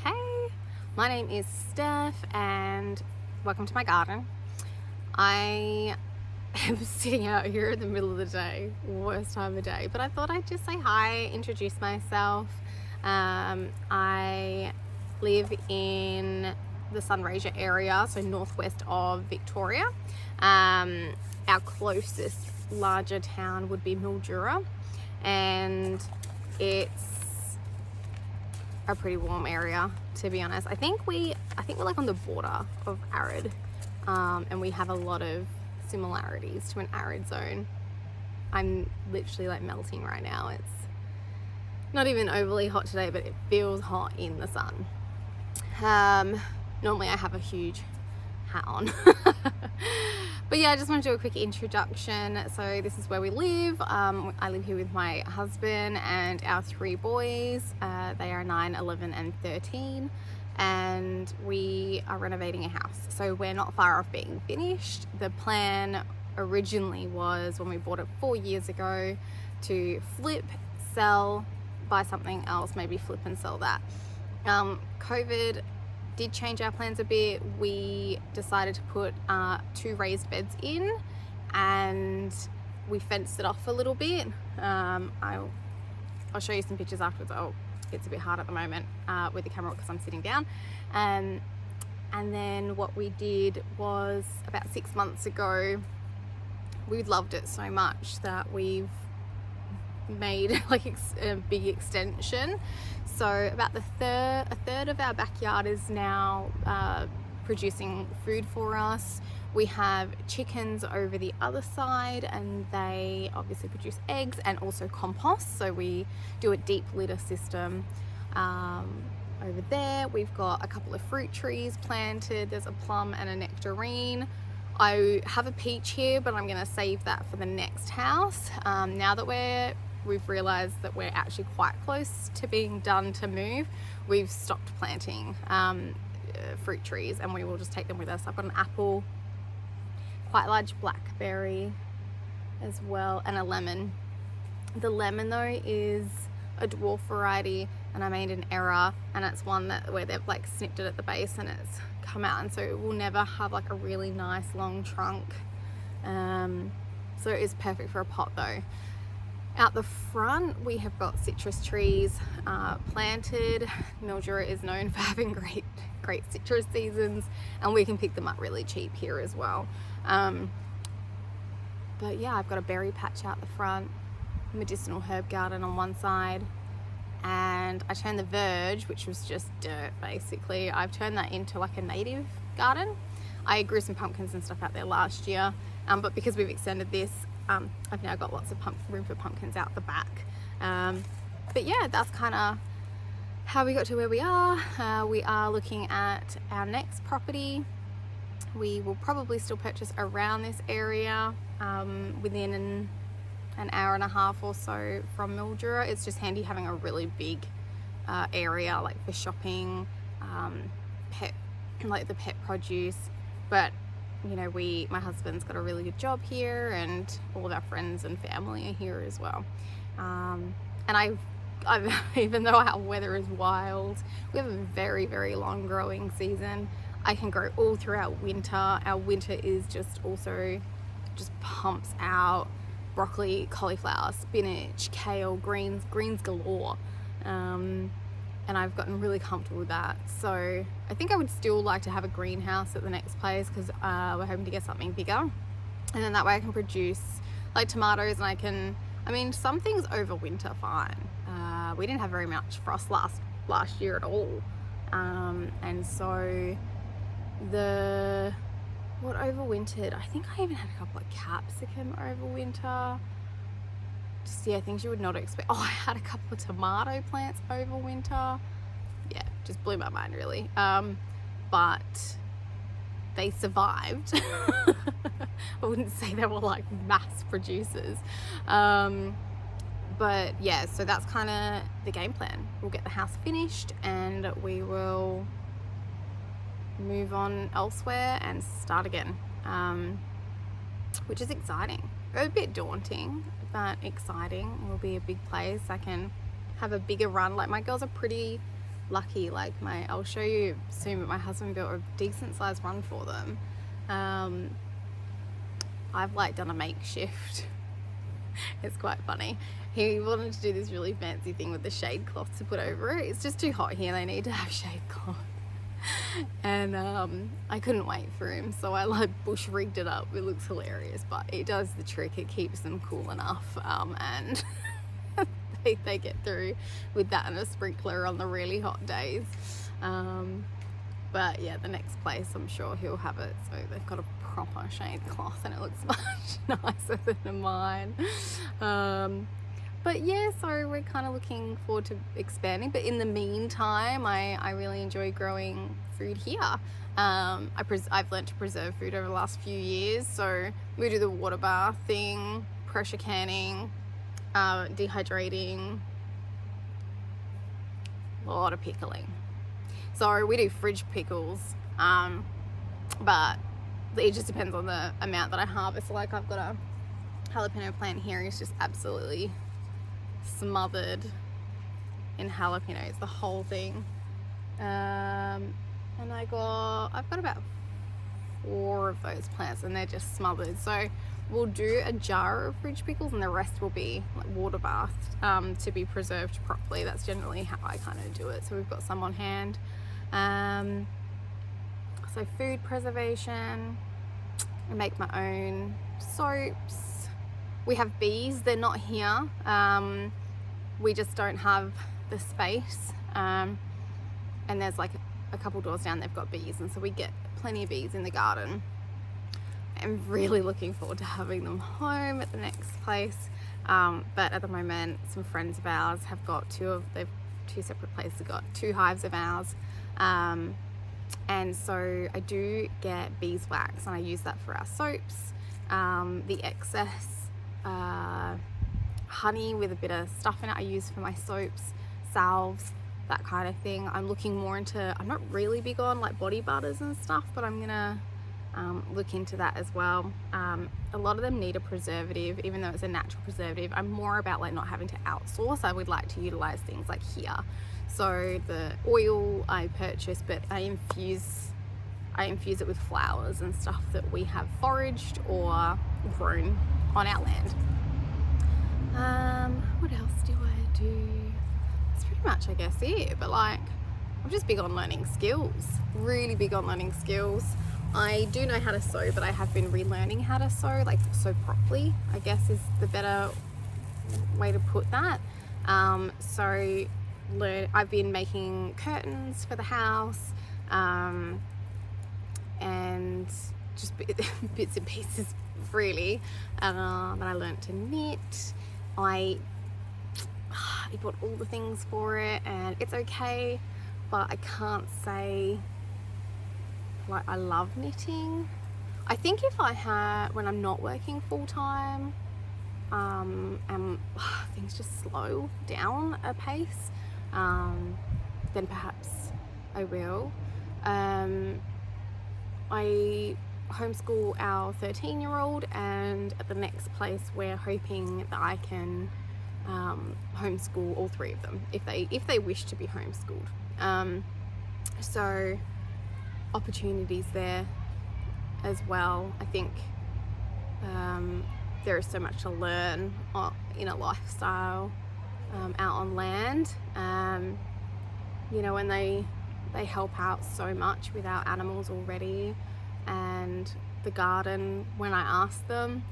Hey, my name is Steph and welcome to my garden. I am sitting out here in the middle of the day, worst time of day, but I thought I'd just say hi, introduce myself. I live in the Sunraysia area, so northwest of Victoria. Our closest larger town would be Mildura, and it's a pretty warm area, to be honest. I think we're like on the border of arid, and we have a lot of similarities to an arid zone. I'm literally like melting right now. It's not even overly hot today, but it feels hot in the sun. Normally I have a huge hat on. But yeah, I just want to do a quick introduction. So this is where we live. I live here with my husband and our 3 boys. They are 9, 11 and 13, and we are renovating a house. So we're not far off being finished. The plan originally was, when we bought it 4 years ago, to flip, sell, buy something else, maybe flip and sell that. COVID did change our plans a bit. We decided to put 2 raised beds in, and we fenced it off a little bit. I'll show you some pictures afterwards. Oh, it's a bit hard at the moment with the camera because I'm sitting down. And then what we did was, about 6 months ago, we loved it so much that we've made like a big extension. So about a third of our backyard is now producing food for us. We have chickens over the other side, and they obviously produce eggs and also compost. So we do a deep litter system. Over there we've got a couple of fruit trees planted. There's a plum and a nectarine. I have a peach here, but I'm going to save that for the next house. Now that we've realized that we're actually quite close to being done to move, we've stopped planting fruit trees, and we will just take them with us. I've got an apple, quite large blackberry as well, and a lemon. The lemon though is a dwarf variety, and I made an error, and it's one where they've like snipped it at the base and it's come out, and so it will never have like a really nice long trunk. So it is perfect for a pot though. Out the front we have got citrus trees planted. Mildura is known for having great citrus seasons, and we can pick them up really cheap here as well. But yeah, I've got a berry patch out the front, medicinal herb garden on one side, and I turned the verge, which was just dirt basically, I've turned that into like a native garden. I grew some pumpkins and stuff out there last year, but because we've extended this, I've now got lots of room for pumpkins out the back. But yeah, that's kind of how we got to where we are. We are looking at our next property. We will probably still purchase around this area, within an hour and a half or so from Mildura. It's just handy having a really big area like for shopping, like the pet produce. But you know, my husband's got a really good job here, and all of our friends and family are here as well. And I've even though our weather is wild, we have a very, very long growing season. I can grow all throughout winter. Our winter is just pumps out broccoli, cauliflower, spinach, kale, greens galore. And I've gotten really comfortable with that. So I think I would still like to have a greenhouse at the next place, because we're hoping to get something bigger, and then that way I can produce like tomatoes, and I mean some things over winter fine. We didn't have very much frost last year at all, and so what overwintered, I think I even had a couple of capsicum over winter. Just, yeah, things you would not expect. Oh, I had a couple of tomato plants over winter. Yeah, just blew my mind really. But they survived. I wouldn't say they were like mass producers. But yeah, so that's kind of the game plan. We'll get the house finished and we will move on elsewhere and start again, which is exciting. A bit daunting, but exciting. It will be a big place. I can have a bigger run. Like, my girls are pretty lucky. Like I'll show you soon, but my husband built a decent sized one for them. I've like done a makeshift. It's quite funny. He wanted to do this really fancy thing with the shade cloth to put over it. It's just too hot here, they need to have shade cloth. And I couldn't wait for him, so I like bush rigged it up. It looks hilarious, but it does the trick. It keeps them cool enough, and they get through with that and a sprinkler on the really hot days. But yeah, the next place I'm sure he'll have it, so they've got a proper shade cloth and it looks much nicer than mine. But yeah, so we're kind of looking forward to expanding, but in the meantime I really enjoy growing food here. I've learned to preserve food over the last few years, so we do the water bath thing, pressure canning, dehydrating, a lot of pickling. So we do fridge pickles, but it just depends on the amount that I harvest. So like I've got a jalapeno plant here, it's just absolutely smothered in jalapenos, the whole thing. And I've got about 4 of those plants and they're just smothered. So we'll do a jar of fridge pickles and the rest will be like water bathed to be preserved properly. That's generally how I kind of do it. So we've got some on hand. So food preservation, I make my own soaps. We have bees, they're not here. We just don't have the space. And there's like a couple doors down, they've got bees, and so we get plenty of bees in the garden. I'm really looking forward to having them home at the next place. But at the moment, some friends of ours have got they've 2 separate places, got 2 hives of ours. And so I do get beeswax and I use that for our soaps. The excess honey with a bit of stuff in it I use for my soaps, salves, that kind of thing. I'm looking more into, I'm not really big on like body butters and stuff, but I'm gonna look into that as well. A lot of them need a preservative, even though it's a natural preservative. I'm more about like not having to outsource. I would like to utilize things like here. So the oil I purchase, but I infuse it with flowers and stuff that we have foraged or grown on our land. What else do I do? That's pretty much, I guess, it. But like, I'm just big on learning skills, really big on learning skills. I do know how to sew, but I have been relearning how to sew, like sew properly, I guess is the better way to put that. I've been making curtains for the house, and just bits and pieces really. But I learned to knit. I bought all the things for it and it's okay, but I can't say like I love knitting. I think if I had, when I'm not working full-time, and things just slow down a pace, then perhaps I will. I homeschool our 13-year-old, and at the next place we're hoping that I can homeschool all 3 of them if they wish to be homeschooled. So opportunities there as well. I think there is so much to learn in a lifestyle out on land. You know, when they help out so much with our animals already, and the garden when I ask them.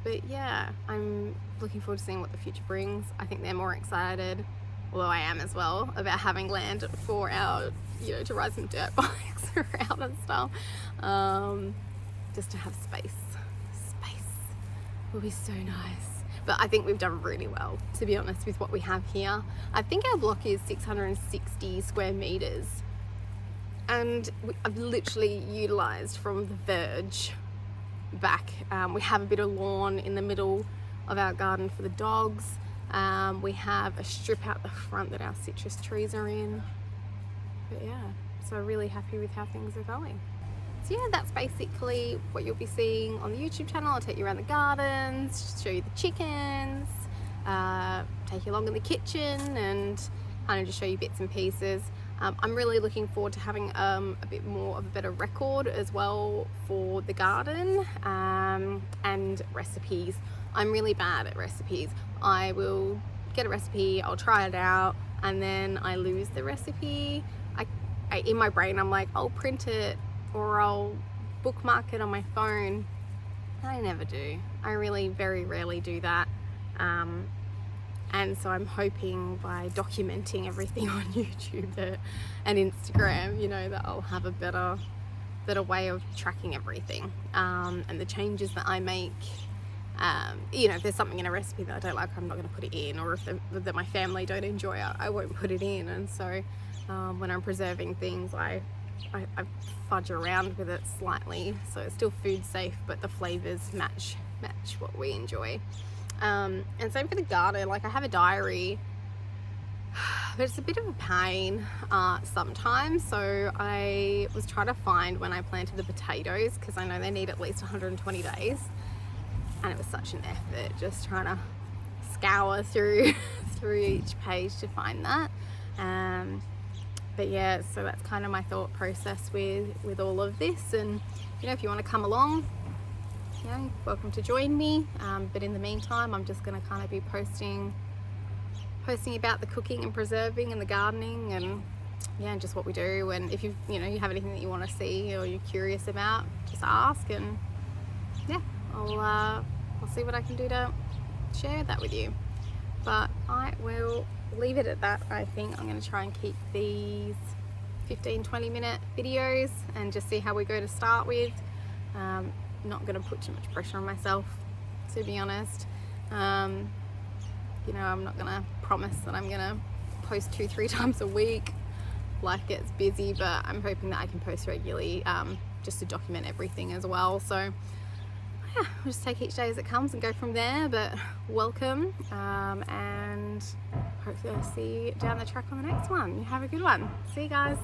But yeah, I'm looking forward to seeing what the future brings. I think they're more excited, although I am as well, about having land for our, to ride some dirt bikes around and stuff. Just to have space will be so nice. But I think we've done really well, to be honest, with what we have here. I think our block is 660 square meters, and I've literally utilized from the verge back. We have a bit of lawn in the middle of our garden for the dogs. We have a strip out the front that our citrus trees are in. But yeah, so really happy with how things are going. So yeah, that's basically what you'll be seeing on the YouTube channel. I'll take you around the gardens, show you the chickens, take you along in the kitchen, and kind of just show you bits and pieces. I'm really looking forward to having a bit more of a better record as well for the garden, and recipes. I'm really bad at recipes. I will get a recipe, I'll try it out, and then I lose the recipe. In my brain I'm like, I'll print it or I'll bookmark it on my phone. I never do. I really very rarely do that. And so I'm hoping by documenting everything on YouTube and Instagram, you know, that I'll have a better way of tracking everything, and the changes that I make. You know, if there's something in a recipe that I don't like, I'm not going to put it in, or if that my family don't enjoy it, I won't put it in. And so when I'm preserving things, I fudge around with it slightly, so it's still food safe, but the flavors match what we enjoy. And same for the garden. Like, I have a diary, but it's a bit of a pain sometimes. So I was trying to find when I planted the potatoes, because I know they need at least 120 days, and it was such an effort just trying to scour through each page to find that. But yeah, so that's kind of my thought process with all of this. And you know, if you want to come along, you know, welcome to join me. But in the meantime, I'm just going to kind of be posting about the cooking and preserving and the gardening, and yeah, and just what we do. And if you have anything that you want to see or you're curious about, just ask, and yeah, I'll see what I can do to share that with you. But I will leave it at that. I think I'm going to try and keep these 15-20 minute videos and just see how we go to start with. Not going to put too much pressure on myself, to be honest. You know, I'm not going to promise that I'm going to post 2-3 times a week. Life gets busy, but I'm hoping that I can post regularly, just to document everything as well. So yeah, we'll just take each day as it comes and go from there. But welcome, and hopefully I'll see you down the track on the next one. You have a good one. See you guys.